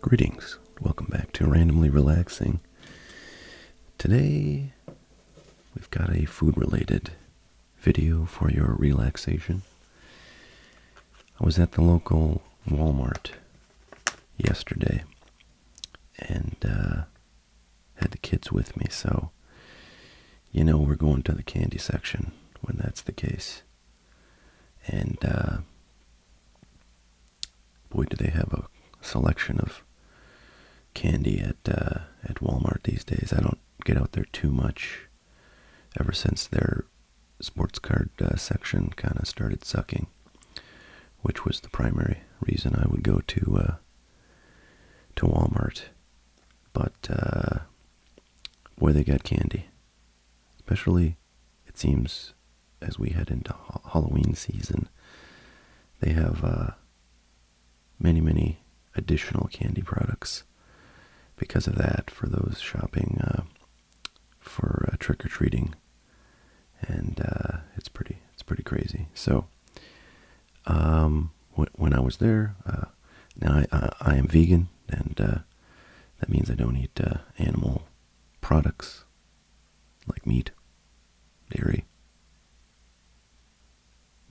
Greetings. Welcome back to Randomly Relaxing. Today, we've got a food-related video for your relaxation. I was at the local Walmart yesterday and had the kids with me, so you know we're going to the candy section when that's the case. And boy, do they have a selection of candy at Walmart these days. I don't get out there too much ever since their sports card section kind of started sucking, which was the primary reason I would go to Walmart. But boy, they got candy. Especially, it seems, as we head into Halloween season, they have many additional candy products because of that, for those shopping for trick-or-treating, and it's pretty crazy. So when I was there, now I am vegan, and that means I don't eat animal products like meat, dairy,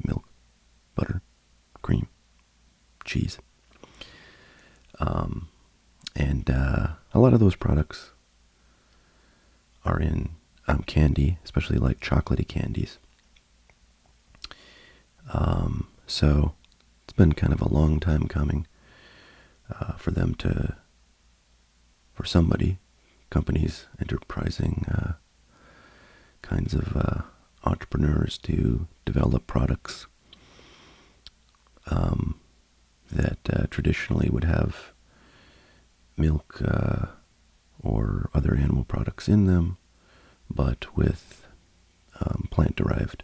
milk, butter, cream, cheese. And a lot of those products are in candy, especially like chocolatey candies. So it's been kind of a long time coming for companies, enterprising kinds of entrepreneurs to develop products that traditionally would have milk or other animal products in them, but with plant-derived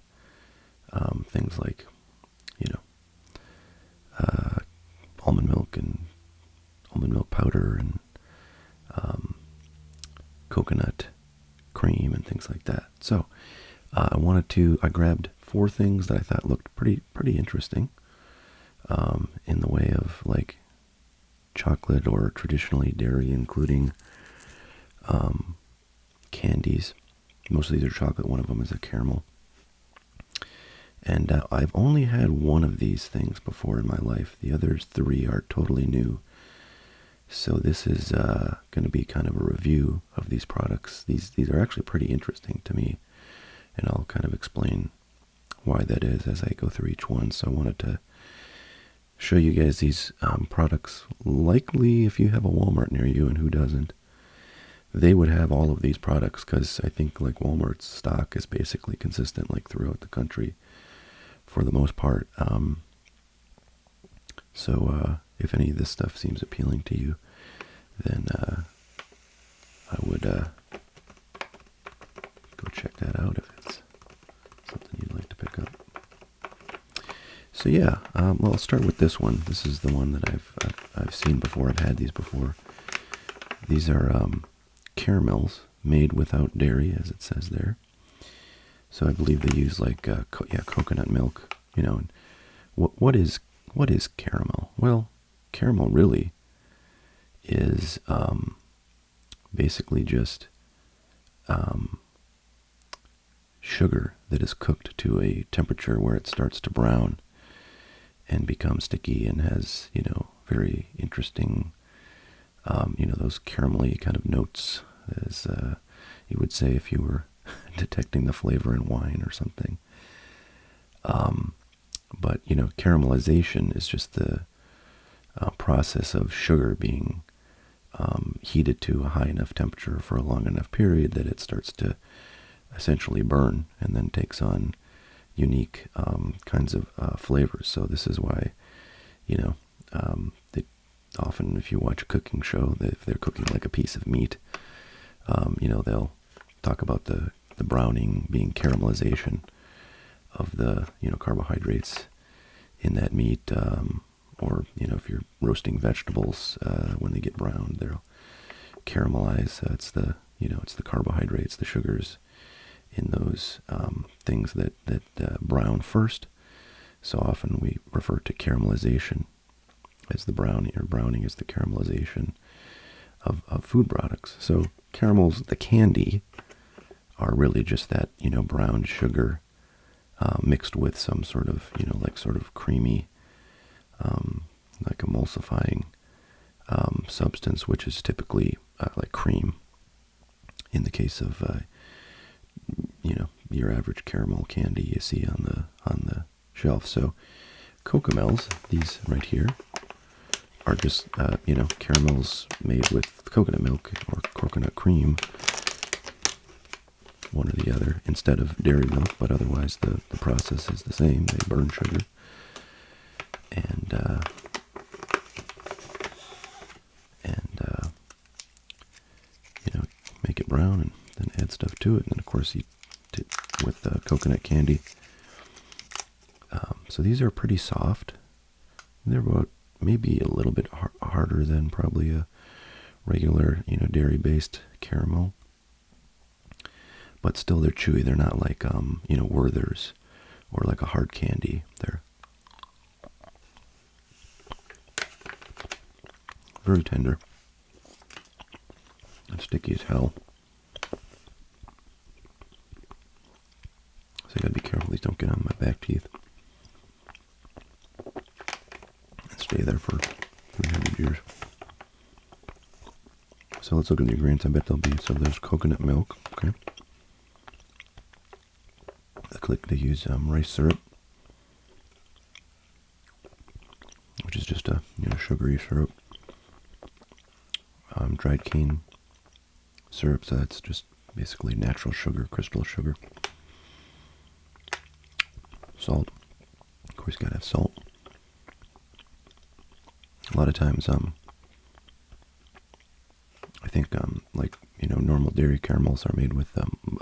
things like, almond milk and almond milk powder and coconut cream and things like that. So I grabbed 4 things that I thought looked pretty interesting in the way of like chocolate or traditionally dairy, including candies. Most of these are chocolate. One of them is a caramel. And I've only had one of these things before in my life. The other 3 are totally new. So this is going to be kind of a review of these products. These are actually pretty interesting to me, and I'll kind of explain why that is as I go through each one. So I wanted to show you guys these products. Likely, if you have a Walmart near you, and who doesn't, they would have all of these products, because I think like Walmart's stock is basically consistent like throughout the country for the most part. So if any of this stuff seems appealing to you, then I would go check that out if it's something you'd like to pick up. So yeah, well, I'll start with this one. This is the one that I've seen before. I've had these before. These are caramels made without dairy, as it says there. So I believe they use like coconut milk. And what is caramel? Well, caramel really is basically just sugar that is cooked to a temperature where it starts to brown and become sticky and has, very interesting, those caramelly kind of notes, as you would say if you were detecting the flavor in wine or something. But, caramelization is just the process of sugar being heated to a high enough temperature for a long enough period that it starts to essentially burn and then takes on unique kinds of flavors. So this is why, they often, if you watch a cooking show, if they're cooking like a piece of meat, they'll talk about the browning being caramelization of the, carbohydrates in that meat, or, if you're roasting vegetables, when they get browned, they'll caramelize. It's the carbohydrates, the sugars in those things that brown first. So often we refer to caramelization as the browning, or browning is the caramelization of food products. So caramels, the candy, are really just that, brown sugar mixed with some sort of, like sort of creamy, like emulsifying substance, which is typically like cream in the case of, your average caramel candy you see on the shelf. So Cocomels, these right here, are just, caramels made with coconut milk or coconut cream, one or the other, instead of dairy milk, but otherwise the process is the same. They burn sugar and make it brown and then add stuff to it. And then, of course, with coconut candy. So these are pretty soft. They're about maybe a little bit harder than probably a regular, dairy-based caramel. But still, they're chewy. They're not like, Werther's or like a hard candy. They're very tender and sticky as hell. So you gotta be careful these don't get on my back teeth and stay there for 300 years. So let's look at the ingredients. I bet there'll be, so there's coconut milk, okay. I click to use rice syrup, which is just a sugary syrup. Dried cane syrup, so that's just basically natural sugar, crystal sugar. Salt, of course, you gotta have salt. A lot of times, I think like normal dairy caramels are made with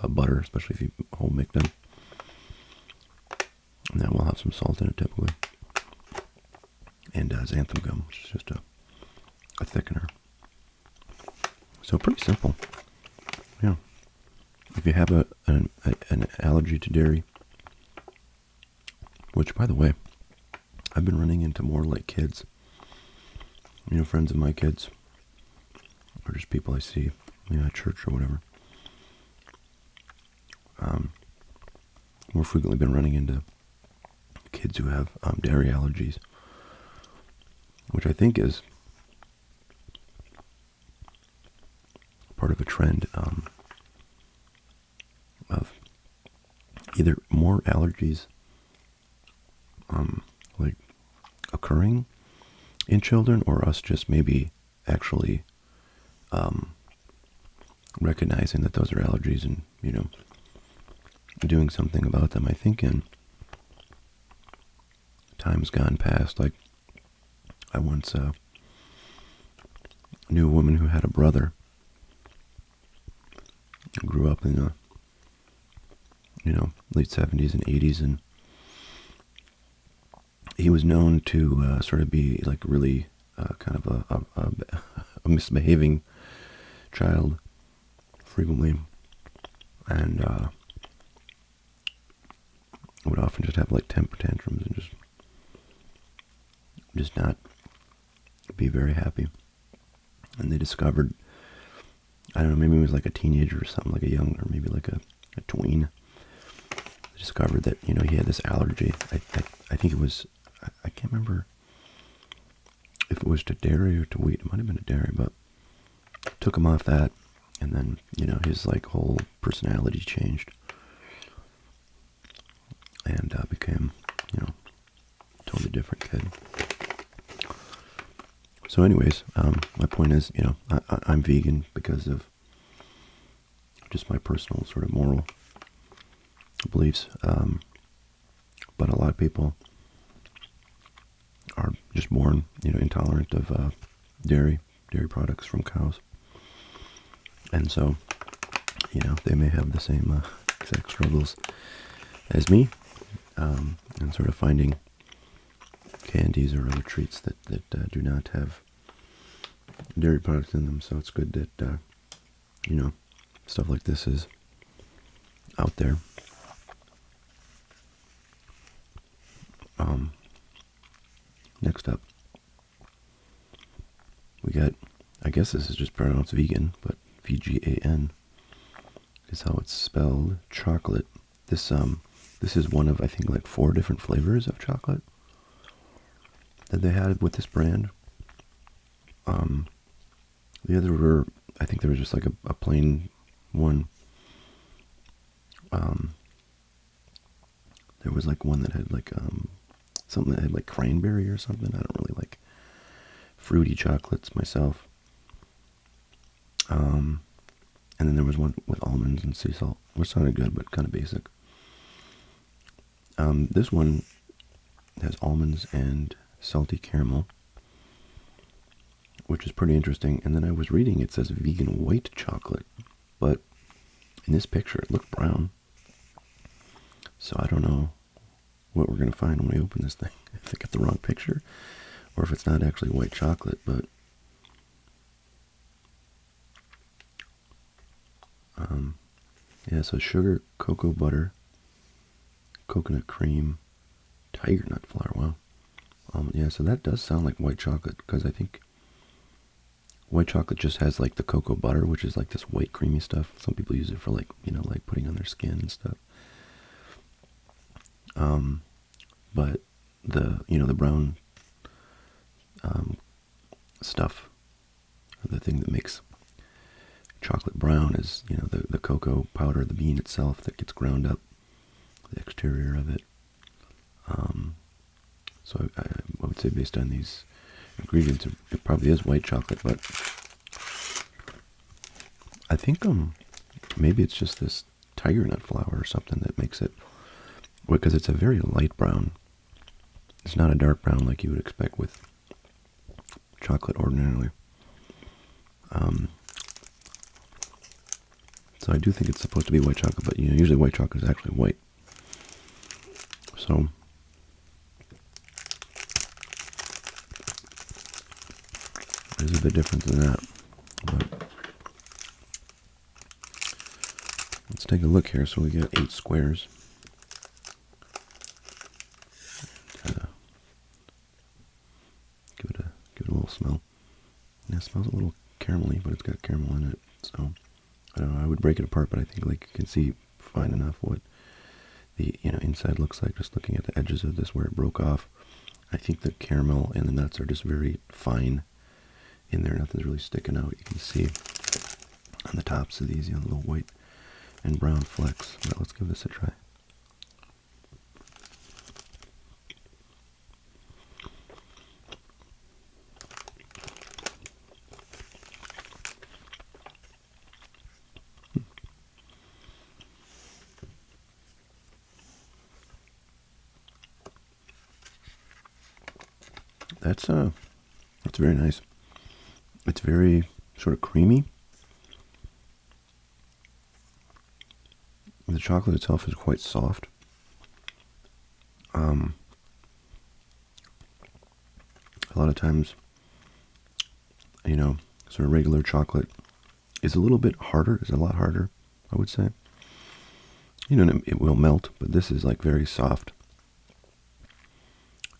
butter, especially if you whole make them. And that will have some salt in it typically. And xanthan gum, which is just a thickener. So pretty simple. Yeah. If you have an allergy to dairy, which, by the way, I've been running into more like kids, friends of my kids, or just people I see, at church or whatever. More frequently been running into kids who have dairy allergies, which I think is part of a trend of either more allergies like occurring in children, or us just maybe actually recognizing that those are allergies and doing something about them. I think in times gone past, like I once knew a woman who had a brother who grew up in the late 70s and 80s, and he was known to sort of be like really kind of a misbehaving child frequently, and would often just have like temper tantrums and just not be very happy. And they discovered, I don't know, maybe he was like a teenager or something, like a young, or maybe like a tween. They discovered that he had this allergy. I think it was, I can't remember if it was to dairy or to wheat. It might have been to dairy, but took him off that, and then his like whole personality changed, and became a totally different kid. So anyways, my point is, I'm vegan because of just my personal sort of moral beliefs, but a lot of people are just born, intolerant of dairy products from cows, and so, they may have the same exact struggles as me, and sort of finding candies or other treats that do not have dairy products in them. So it's good that stuff like this is out there. Next up, We got, I guess this is just pronounced vegan, but VGAN is how it's spelled. Chocolate. This is one of, I think, like 4 different flavors of chocolate that they had with this brand. The other were, I think there was just like a plain one. There was like one that had like something that had like cranberry or something. I don't really like fruity chocolates myself. And then there was one with almonds and sea salt, which sounded good but kind of basic. This one has almonds and salty caramel, which is pretty interesting. And then I was reading, it says vegan white chocolate, but in this picture it looked brown. So I don't know what we're going to find when we open this thing. If I get the wrong picture, or if it's not actually white chocolate, but yeah, so sugar, cocoa butter, coconut cream, tiger nut flour, wow. Yeah, so that does sound like white chocolate, because I think white chocolate just has like the cocoa butter, which is like this white creamy stuff. Some people use it for like, like putting on their skin and stuff. But the brown stuff, or the thing that makes chocolate brown is, the cocoa powder, the bean itself that gets ground up, the exterior of it. So I would say based on these ingredients, it probably is white chocolate, but I think maybe it's just this tiger nut flour or something that makes it, because it's a very light brown. It's not a dark brown like you would expect with chocolate ordinarily. So I do think it's supposed to be white chocolate, but usually white chocolate is actually white. So there's a bit different than that. But let's take a look here. So we got 8 squares. Give it a little smell. Yeah, it smells a little caramelly, but it's got caramel in it. So I don't know. I would break it apart, but I think like you can see fine enough what the inside looks like just looking at the edges of this where it broke off. I think the caramel and the nuts are just very fine in there. Nothing's really sticking out. You can see on the tops of these, little white and brown flecks. But let's give this a try. That's very nice. It's very sort of creamy. The chocolate itself is quite soft. A lot of times, sort of regular chocolate is a little bit harder. It's a lot harder, I would say. It will melt, but this is like very soft.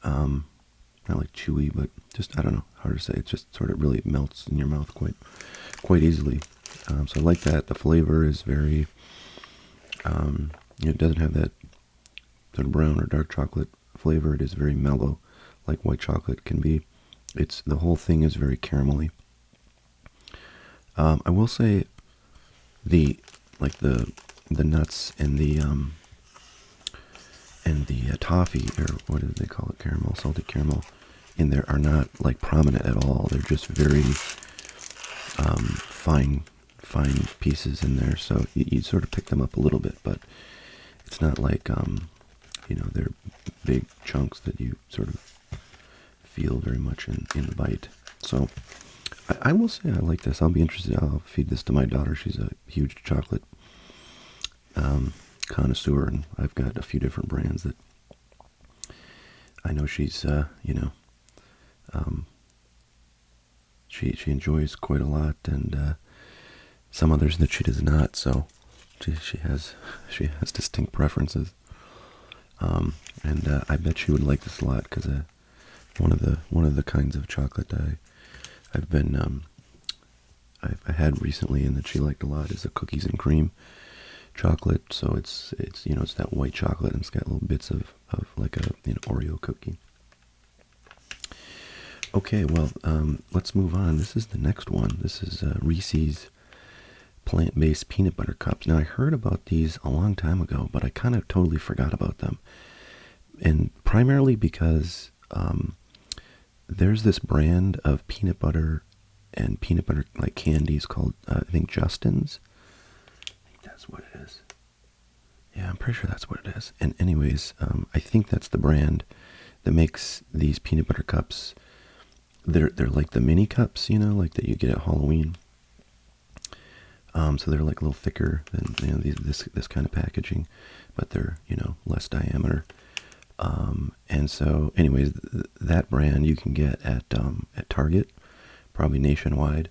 Not like chewy, but just, I don't know, hard to say. It just sort of really melts in your mouth quite easily. So I like that. The flavor is very, it doesn't have that sort of brown or dark chocolate flavor. It is very mellow, like white chocolate can be. The whole thing is very caramelly. I will say the nuts and the toffee, or what do they call it, caramel, salted caramel, in there are not like prominent at all. They're just very fine pieces in there. So you sort of pick them up a little bit, but it's not like they're big chunks that you sort of feel very much in the bite. So I will say I like this. I'll be interested. I'll feed this to my daughter. She's a huge chocolate connoisseur, and I've got a few different brands that I know she's she enjoys quite a lot, and some others that she does not. So she has distinct preferences, and I bet she would like this a lot, because one of the kinds of chocolate I've been I had recently and that she liked a lot is the cookies and cream chocolate. So it's you know, it's that white chocolate and it's got little bits of like a, you know, Oreo cookie. Okay, well, let's move on. This is the next one. This is Reese's plant-based peanut butter cups. Now, I heard about these a long time ago, but I kind of totally forgot about them. And primarily because there's this brand of peanut butter and peanut butter like candies called, I think, Justin's. I think that's what it is. Yeah, I'm pretty sure that's what it is. And anyways, I think that's the brand that makes these peanut butter cups. They're like the mini cups, you know, like that you get at Halloween. So they're like a little thicker than, you know, this kind of packaging, but they're, you know, less diameter. And so, anyways, that brand you can get at Target, probably nationwide,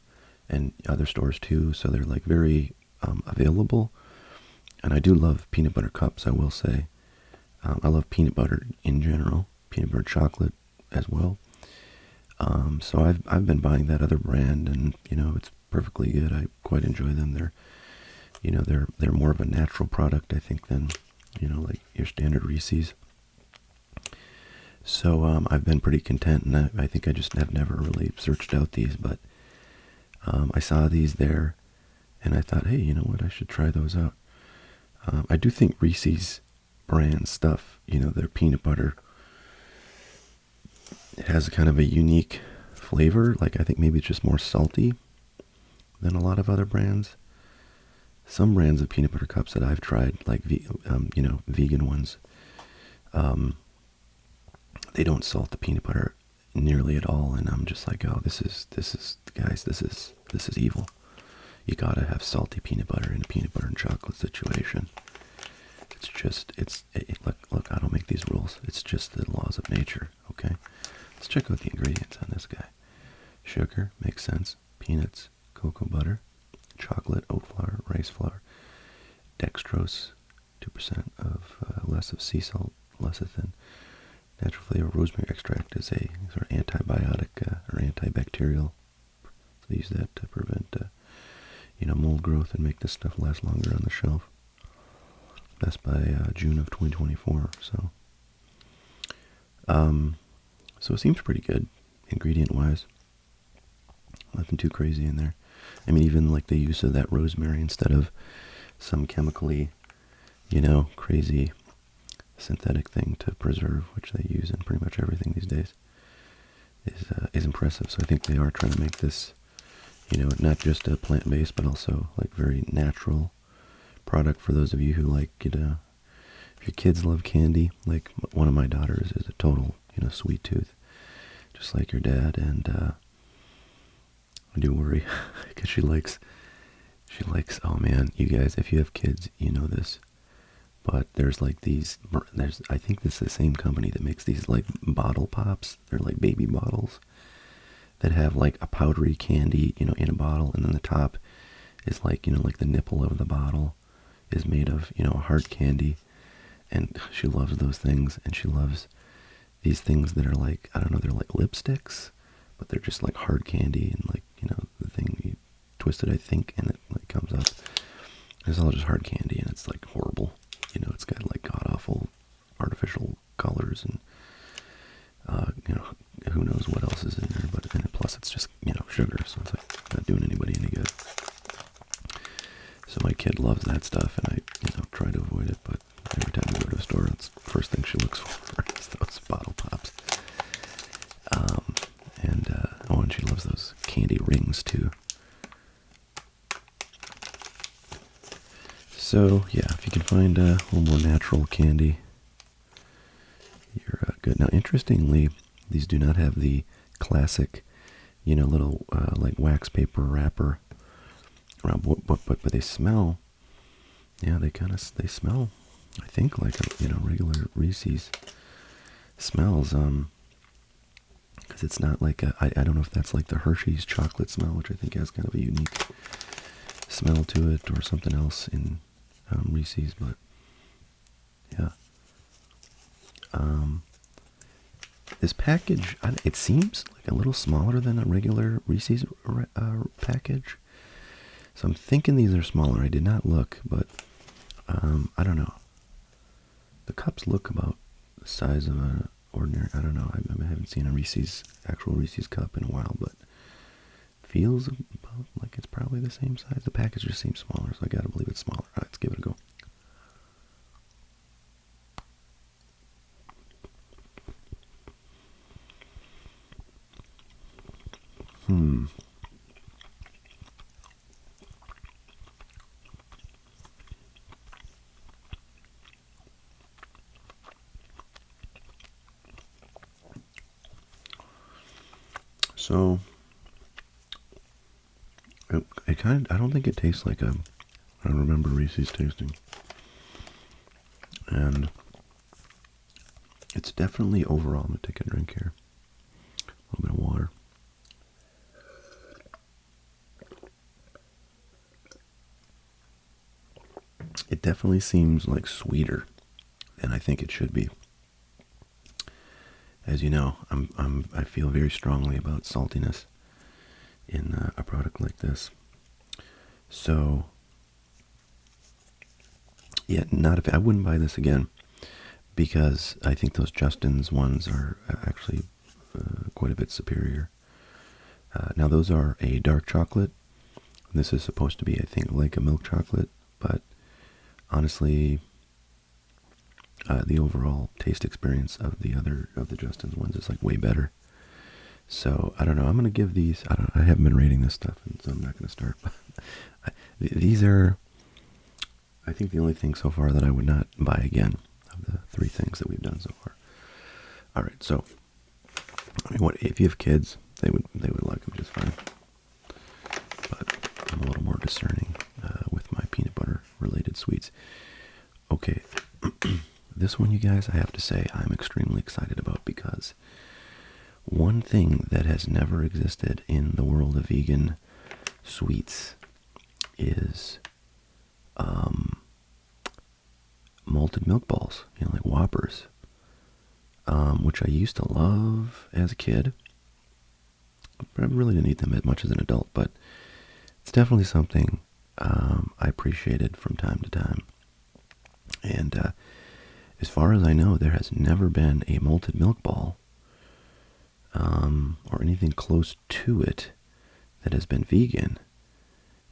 and other stores too. So they're like very available. And I do love peanut butter cups, I will say. I love peanut butter in general, peanut butter chocolate as well. So I've been buying that other brand, and you know, it's perfectly good. I quite enjoy them. They're, you know, they're more of a natural product, I think, than, you know, like your standard Reese's. So I've been pretty content, and I think I just have never really searched out these, but I saw these there, and I thought, hey, you know what, I should try those out. I do think Reese's brand stuff, you know, their peanut butter, it has kind of a unique flavor. Like, I think maybe it's just more salty than a lot of other brands. Some brands of peanut butter cups that I've tried, like you know, vegan ones, they don't salt the peanut butter nearly at all, and I'm just like, oh, this is guys, this is evil. You gotta have salty peanut butter in a peanut butter and chocolate situation. It's just look, I don't make these rules. It's just the laws of nature. Okay, let's check out the ingredients on this guy. Sugar makes sense. Peanuts, cocoa butter, chocolate, oat flour, rice flour, dextrose, 2% of less of sea salt, lecithin. Natural flavor rosemary extract is a sort of antibiotic or antibacterial. So they use that to prevent, you know, mold growth and make this stuff last longer on the shelf. Best by June of 2024. So it seems pretty good, ingredient-wise. Nothing too crazy in there. I mean, even like the use of that rosemary instead of some chemically, you know, crazy synthetic thing to preserve, which they use in pretty much everything these days, is impressive. So I think they are trying to make this, you know, not just a plant-based, but also like very natural product for those of you who like, you know, if your kids love candy, like one of my daughters is a total, you know, sweet tooth, just like your dad, and I do worry because she likes, oh man, you guys, if you have kids, you know this, but there's like these, I think this is the same company that makes these like bottle pops. They're like baby bottles that have like a powdery candy, you know, in a bottle, and then the top is like, you know, like the nipple of the bottle is made of, you know, hard candy, and she loves those things, and she loves these things that are like, I don't know, they're like lipsticks, but they're just like hard candy, and like, you know, the thing you twist it, I think, and it like comes up. It's all just hard candy, and it's like horrible. You know, it's got like god-awful artificial colors, and you know, who knows what else is in there, but and plus it's just, you know, sugar, so it's like not doing anybody any good. So my kid loves that stuff, and I, you know, try to avoid it, but every time we go to a store, it's the first thing she looks for is those bottle pops. And she loves those candy rings too. So yeah, if you can find a little more natural candy, you're good. Now, interestingly, these do not have the classic, you know, little like wax paper wrapper around, but they smell. Yeah, they smell, I think, like a, you know, regular Reese's smells. Because it's not like I don't know if that's like the Hershey's chocolate smell, which I think has kind of a unique smell to it, or something else in Reese's, but yeah. This package, it seems like a little smaller than a regular Reese's package. So I'm thinking these are smaller. I did not look, but I don't know. The cups look about the size of an ordinary, I don't know. I haven't seen actual Reese's cup in a while, but feels about like it's probably the same size. The package just seems smaller, so I gotta believe it's smaller. All right, let's give it a go. So, it kind of, I don't think it tastes like I remember Reese's tasting. And it's definitely overall, I'm going to take a drink here. A little bit of water. It definitely seems like sweeter than I think it should be. As you know, I feel very strongly about saltiness in a product like this. So, yeah, I wouldn't buy this again because I think those Justin's ones are actually quite a bit superior. Now those are a dark chocolate. This is supposed to be, I think, like a milk chocolate, but honestly, the overall taste experience of the Justin's ones is like way better. So I don't know. I'm gonna give these. I haven't been rating this stuff, and so I'm not gonna start. These are, I think, the only thing so far that I would not buy again of the three things that we've done so far. All right. So, I mean, what if you have kids? They would like them just fine. But I'm a little more discerning with my peanut butter related sweets. Okay. This one, you guys, I have to say I'm extremely excited about because one thing that has never existed in the world of vegan sweets is malted milk balls, like Whoppers, which I used to love as a kid. But I really didn't eat them as much as an adult, but it's definitely something I appreciated from time to time. And as far as I know, there has never been a malted milk ball or anything close to it that has been vegan.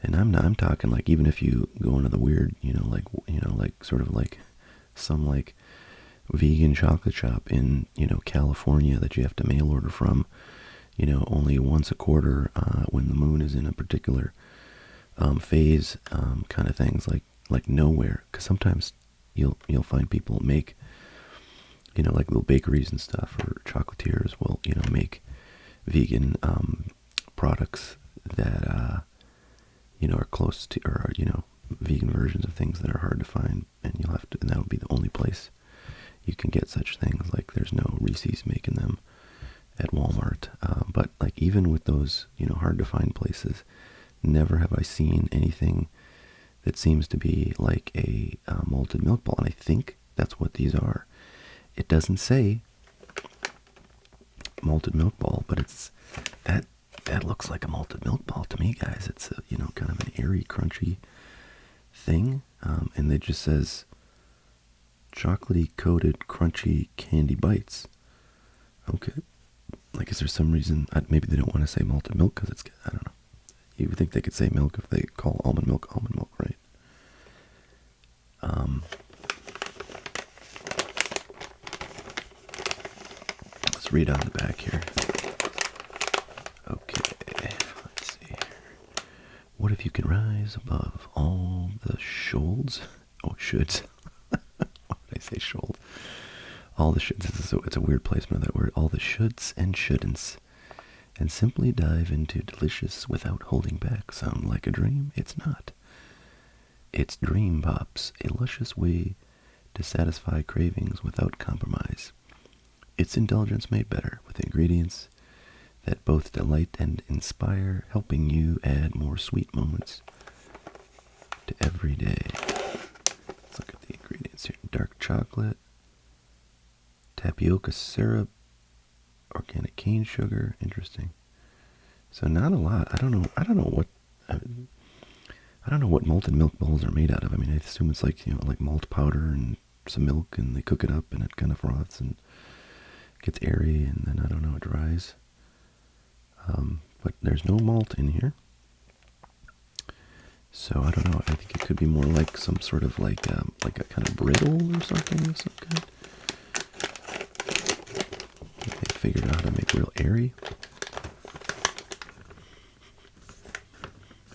And I'm talking like even if you go into the weird, like sort of like some like vegan chocolate shop in, California that you have to mail order from, only once a quarter when the moon is in a particular phase, kind of things like nowhere. Because sometimes you'll find people make, like little bakeries and stuff or chocolatiers will, make vegan products that are close to, or are, vegan versions of things that are hard to find, and and that would be the only place you can get such things. Like there's no Reese's making them at Walmart, but like even with those, hard to find places, never have I seen anything that seems to be like a malted milk ball, and I think that's what these are. It doesn't say malted milk ball, but it's that looks like a malted milk ball to me, guys. It's a, kind of an airy, crunchy thing, and it just says chocolatey coated crunchy candy bites. Okay, like is there some reason maybe they don't want to say malted milk because it's, I don't know. You would think they could say milk if they call almond milk, right? Let's read on the back here. Okay, let's see. What if you could rise above all the shoulds? Oh, shoulds. Why did I say should? All the shoulds. It's a weird placement of that word. All the shoulds and shouldn'ts. And simply dive into delicious without holding back. Sound like a dream? It's not. It's Dream Pops, a luscious way to satisfy cravings without compromise. It's indulgence made better with ingredients that both delight and inspire, helping you add more sweet moments to every day. Let's look at the ingredients here. Dark chocolate, tapioca syrup, organic cane sugar. Interesting. So not a lot. I don't know. I don't know what malted milk balls are made out of. I mean, I assume it's like, like malt powder and some milk, and they cook it up, and it kind of froths and gets airy, and then I don't know, it dries. But there's no malt in here. So I don't know. I think it could be more like some sort of like a kind of brittle or something of some kind. They figured out how to make it real airy.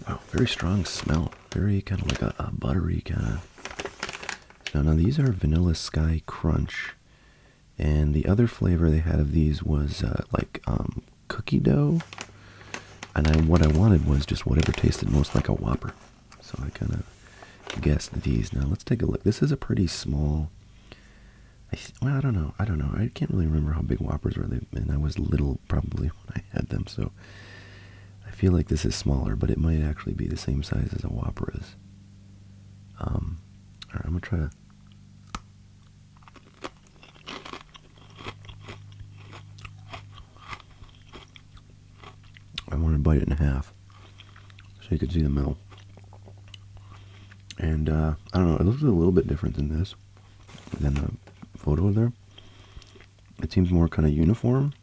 Wow, very strong smell. Very kind of like a buttery kind of. Now these are Vanilla Sky Crunch, and the other flavor they had of these was like cookie dough. And what I wanted was just whatever tasted most like a Whopper. So I kind of guessed these. Now let's take a look. This is a pretty small. Well, I don't know. I can't really remember how big Whoppers were. And I was little probably when I had them. So I feel like this is smaller, but it might actually be the same size as a Whopper is. All right, I'm gonna try to. I want to bite it in half so you can see the middle. And I don't know, it looks a little bit different than this, than the photo there. It seems more kind of uniform,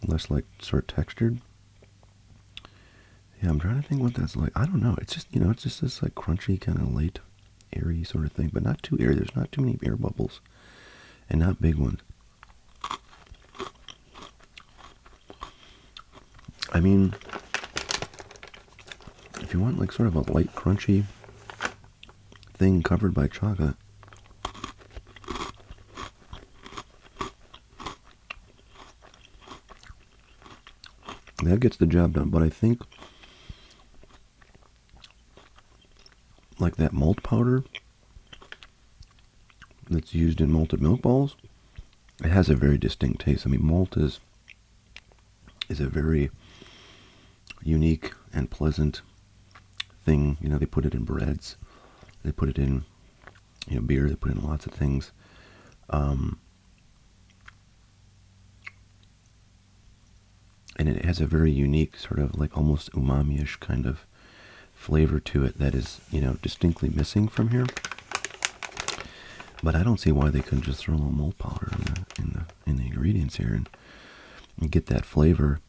less like sort of textured. Yeah, I'm trying to think what that's like. I don't know. It's just, it's just this like crunchy, kind of light, airy sort of thing, but not too airy. There's not too many air bubbles, and not big ones. I mean, if you want like sort of a light, crunchy thing covered by chocolate, that gets the job done. But I think like that malt powder that's used in malted milk balls, it has a very distinct taste. I mean, malt is a very unique and pleasant thing. They put it in breads, they put it in beer, they put it in lots of things. And it has a very unique sort of like almost umami-ish kind of flavor to it that is, distinctly missing from here. But I don't see why they couldn't just throw a little malt powder in the ingredients here and get that flavor.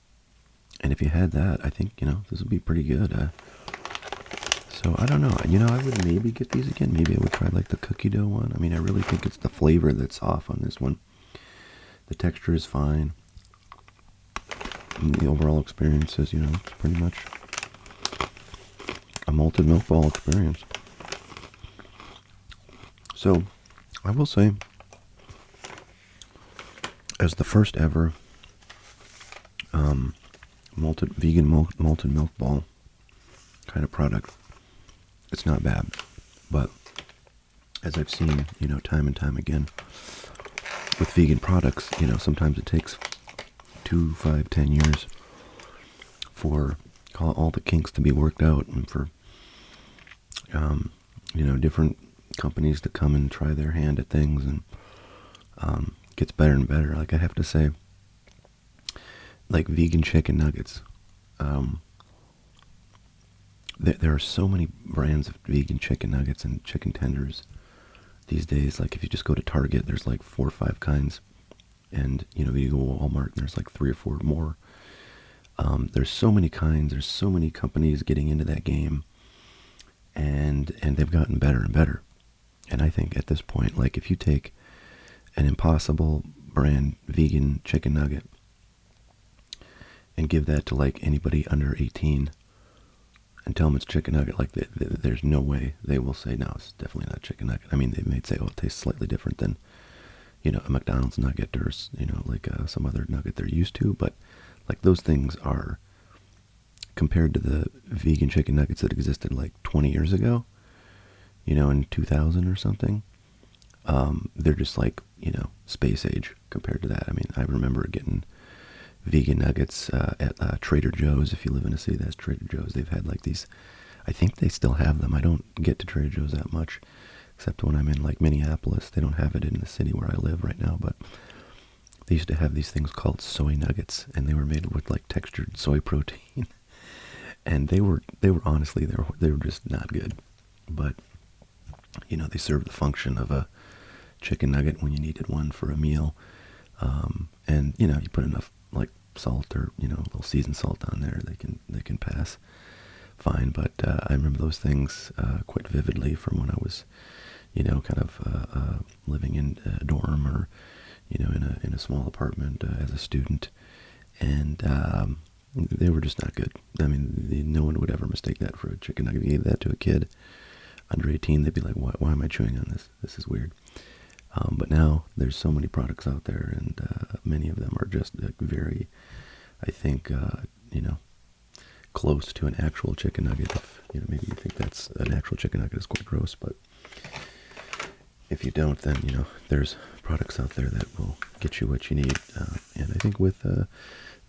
And if you had that, I think, this would be pretty good. So I don't know. I would maybe get these again. Maybe I would try like the cookie dough one. I mean, I really think it's the flavor that's off on this one. The texture is fine. And the overall experience is, it's pretty much a malted milk ball experience. So I will say, as the first ever vegan malted milk ball kind of product, it's not bad. But as I've seen, time and time again with vegan products, sometimes it takes 2, 5, 10 years for all the kinks to be worked out, and for different companies to come and try their hand at things, and it gets better and better. Like I have to say, like vegan chicken nuggets. There are so many brands of vegan chicken nuggets and chicken tenders these days. Like if you just go to Target, there's like 4 or 5 kinds, and you go to Walmart, and there's like 3 or 4 more. There's so many kinds. There's so many companies getting into that game, and they've gotten better and better. And I think at this point, like if you take an Impossible brand vegan chicken nugget and give that to like anybody under 18 and tell them it's chicken nugget, like there's no way they will say, no, it's definitely not chicken nugget. I mean, they may say, oh, it tastes slightly different than, a McDonald's nugget, or, like some other nugget they're used to. But like those things are, compared to the vegan chicken nuggets that existed like 20 years ago, in 2000 or something, they're just like, space age compared to that. I mean, I remember getting vegan nuggets at Trader Joe's. If you live in a city that's Trader Joe's, they've had like these, I think they still have them. I don't get to Trader Joe's that much, except when I'm in like Minneapolis. They don't have it in the city where I live right now, but they used to have these things called soy nuggets, and they were made with like textured soy protein, and they were honestly they were just not good, but they served the function of a chicken nugget when you needed one for a meal, and you put enough like salt or a little seasoned salt on there, they can pass fine. But I remember those things quite vividly from when I was kind of living in a dorm or in a small apartment as a student, and they were just not good. I mean, no one would ever mistake that for a chicken nugget. If you gave that to a kid under 18, they'd be like, why am I chewing on this? This is weird. But now there's so many products out there, and many of them are just very, I think, close to an actual chicken nugget. If maybe you think that's an actual chicken nugget is quite gross, but if you don't, then there's products out there that will get you what you need. And I think with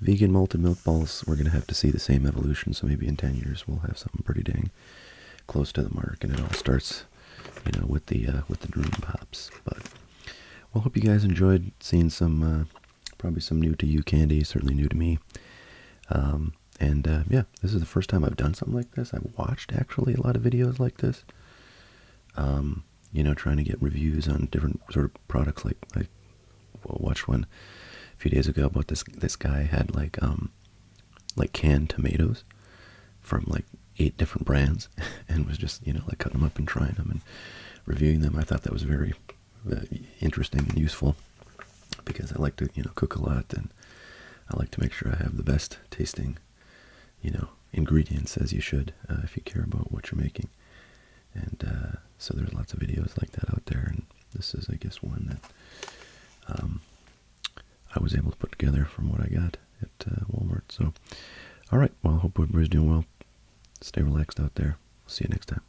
vegan malted milk balls, we're gonna have to see the same evolution. So maybe in 10 years we'll have something pretty dang close to the mark, and it all starts, with the Dream Pops. But well, hope you guys enjoyed seeing some, probably some new to you candy, certainly new to me. And yeah, this is the first time I've done something like this. I've watched actually a lot of videos like this. Trying to get reviews on different sort of products. Like I watched one a few days ago about this guy had like canned tomatoes from like 8 different brands, and was just like cutting them up and trying them and reviewing them. I thought that was very interesting and useful, because I like to cook a lot, and I like to make sure I have the best tasting ingredients, as you should, if you care about what you're making. And so there's lots of videos like that out there, and this is, I guess, one that I was able to put together from what I got at Walmart. So, all right, well, I hope everybody's doing well. Stay relaxed out there. See you next time.